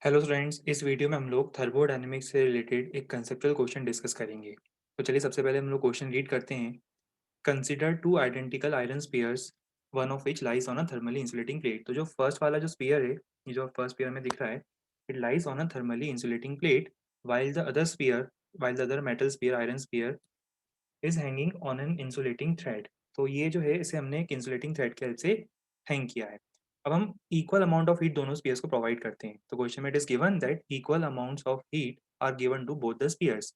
Hello friends, इस video में हम लोग थर्मोडायनेमिक्स से रिलेटेड एक कंसेप्चुअल क्वेश्चन डिस्कस करेंगे। तो चलिए सबसे पहले हम लोग क्वेश्चन रीड करते हैं। Consider two identical iron spheres, one of which lies on a thermally insulating plate. तो जो फर्स्ट वाला जो स्पीयर है, ये जो फर्स्ट स्पीयर में दिख रहा है, it lies on a thermally insulating plate, while the other metal sphere, iron sphere, is hanging on an insulating thread. तो ये जो है, इसे हमने एक इंसुलेटिंग थ्रेड की हेल्प से हैंग किया है। अब हम इक्वल अमाउंट ऑफ हीट दोनों स्पीयर्स को प्रोवाइड करते हैं। तो क्वेश्चन में it is given that equal amounts of heat are given to both the spheres,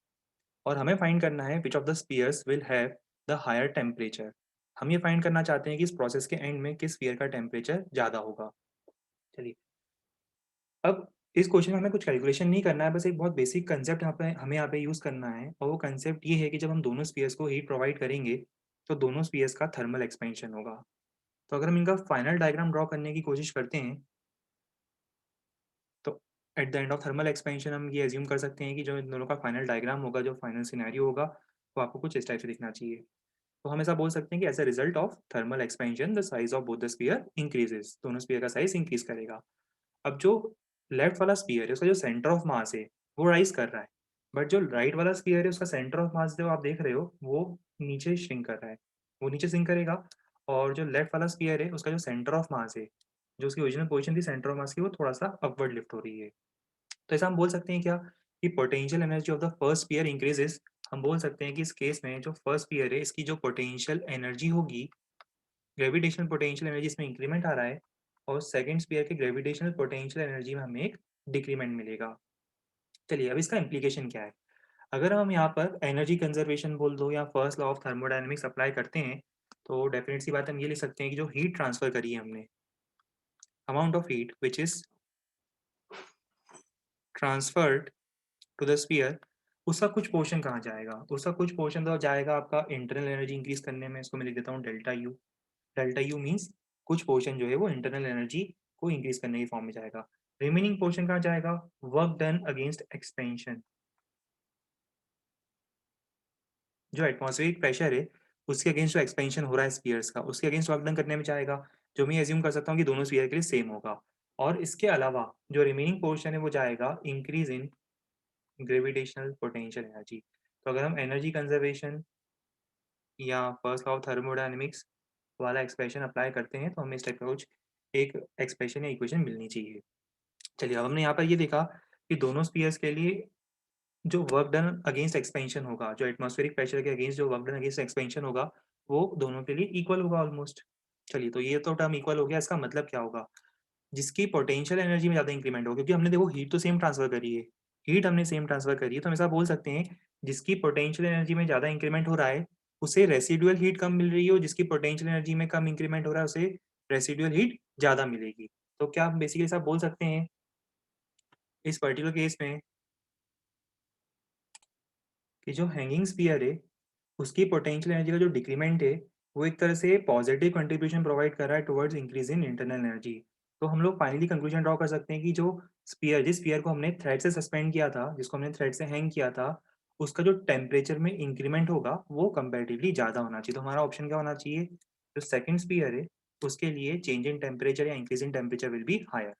और हमें फाइंड करना है which of the spheres will have the higher temperature. हम ये फाइंड करना चाहते हैं कि इस प्रोसेस के एंड में किस स्पीयर का टेम्परेचर ज़्यादा होगा। चलिए, अब इस क्वेश्चन में हमें कुछ कैलकुलेशन नहीं करना है, बस एक बहुत बेसिक कंसेप्ट हमें यहाँ पे यूज़ करना है, और वो कंसेप्ट ये है कि जब हम दोनों स्पीयर्स को हीट प्रोवाइड करेंगे तो दोनों स्पीयर्स का थर्मल एक्सपेंशन होगा। तो अगर हम इनका फाइनल डायग्राम ड्रॉ करने की कोशिश करते हैं, तो at the end of thermal expansion हम ये एज्यूम कर सकते हैं कि जो इन दोनों का फाइनल डायग्राम होगा, जो फाइनल सिनेरियो होगा, वो आपको कुछ इस टाइप से दिखना चाहिए। तो हम ऐसा बोल सकते हैं कि as a result of thermal expansion the size of both the sphere increases, दोनों स्पीयर का साइज इंक्रीज करेगा। अब जो लेफ्ट वाला स्पीयर है, उसका जो सेंटर ऑफ मास है वो राइज कर रहा है, बट जो राइट वाला स्पीयर है, उसका सेंटर ऑफ मास जो आप देख रहे हो वो नीचे श्रिंक कर रहा है, वो नीचे सिंक करेगा। और जो लेफ्ट वाला स्पीयर है, उसका जो सेंटर ऑफ मास है, जो उसकी ओरिजिनल पोजीशन थी सेंटर ऑफ मास की, वो थोड़ा सा अपवर्ड लिफ्ट हो रही है। तो ऐसा हम बोल सकते हैं क्या, कि potential energy of the first sphere increases. हम बोल सकते हैं कि इस केस में जो फर्स्ट स्पीयर है, इसकी जो पोटेंशियल एनर्जी होगी, ग्रेविटेशनल पोटेंशियल एनर्जी इसमें इंक्रीमेंट आ रहा है, और सेकंड स्पीयर के ग्रेविटेशनल पोटेंशियल एनर्जी में हमें एक डिक्रीमेंट मिलेगा। चलिए, अब इसका इम्प्लीकेशन क्या है। अगर हम यहाँ पर एनर्जी कंजर्वेशन बोल दो या first law of thermodynamics apply करते हैं, तो डेफिनेट सी बात हम ये लिख सकते हैं कि जो हीट ट्रांसफर करी है हमने, amount of heat which is transferred to the sphere, उसका कुछ पोर्शन कहाँ जाएगा, उसका कुछ पोर्शन तो जाएगा आपका इंटरनल एनर्जी इंक्रीज करने में। इसको मैं लिख देता हूँ delta U. Delta U means कुछ पोर्शन जो है वो इंटरनल एनर्जी को इंक्रीज करने की फॉर्म में जाएगा। रिमेनिंग पोर्शन कहाँ जाएगा, वर्क डन अगेंस्ट एक्सपेंशन। जो एटमॉस्फेरिक प्रेशर है, उसके अगेंस्ट जो एक्सपेंशन हो रहा है स्पीयर्स का, उसके अगेंस्ट वर्क डन करने में जाएगा, जो मैं एज्यूम कर सकता हूँ कि दोनों स्पीयर के लिए सेम होगा। और इसके अलावा जो रिमेनिंग पोर्शन है वो जाएगा increase in gravitational potential energy. तो अगर हम एनर्जी कंजर्वेशन या फर्स्ट लॉ ऑफ थर्मोडायनेमिक्स वाला एक्सप्रेशन अप्लाई करते हैं, तो हमें इस टाइप का कुछ एक एक्सप्रेशन या इक्वेशन मिलनी चाहिए। चलिए, अब हमने यहाँ पर ये देखा कि दोनों स्पीयर्स के लिए जो वर्क डन अगेंस्ट एक्सपेंशन होगा, जो एटमॉस्फेरिक प्रेशर के अगेंस्ट जो वर्क डन अगेंस्ट एक्सपेंशन होगा, वो दोनों के लिए इक्वल होगा ऑलमोस्ट। चलिए, तो ये तो टर्म इक्वल हो गया। इसका मतलब क्या होगा, जिसकी पोटेंशियल एनर्जी में ज़्यादा इंक्रीमेंट हो, क्योंकि हमने देखो हीट तो सेम ट्रांसफर करी है, हीट हमने सेम ट्रांसफर करी है, तो हम ऐसा बोल सकते हैं जिसकी पोटेंशियल एनर्जी में ज़्यादा इंक्रीमेंट हो रहा है, उसे रेसिडुअल हीट कम मिल रही है, और जिसकी पोटेंशियल एनर्जी में कम इंक्रीमेंट हो रहा है, उसे रेसिडुअल हीट ज़्यादा मिलेगी। तो क्या हम बेसिकली ऐसा बोल सकते हैं इस पर्टिकुलर केस में, कि जो हैंगिंग स्फीयर है, उसकी पोटेंशियल एनर्जी का जो डिक्रीमेंट है, वो एक तरह से पॉजिटिव कंट्रीब्यूशन प्रोवाइड कर रहा है towards increase in internal energy. तो हम लोग फाइनली कंक्लूजन ड्रॉ कर सकते हैं कि जो स्पीयर, जिस स्पीयर को हमने थ्रेड से सस्पेंड किया था, जिसको हमने थ्रेड से हैंग किया था, उसका जो टेम्परेचर में इंक्रीमेंट होगा वो कंपेरेटिवली ज़्यादा होना चाहिए। तो हमारा ऑप्शन क्या होना चाहिए, जो सेकंड स्पीयर है उसके लिए चेंज इन टेम्परेचर या increase in temperature will be higher.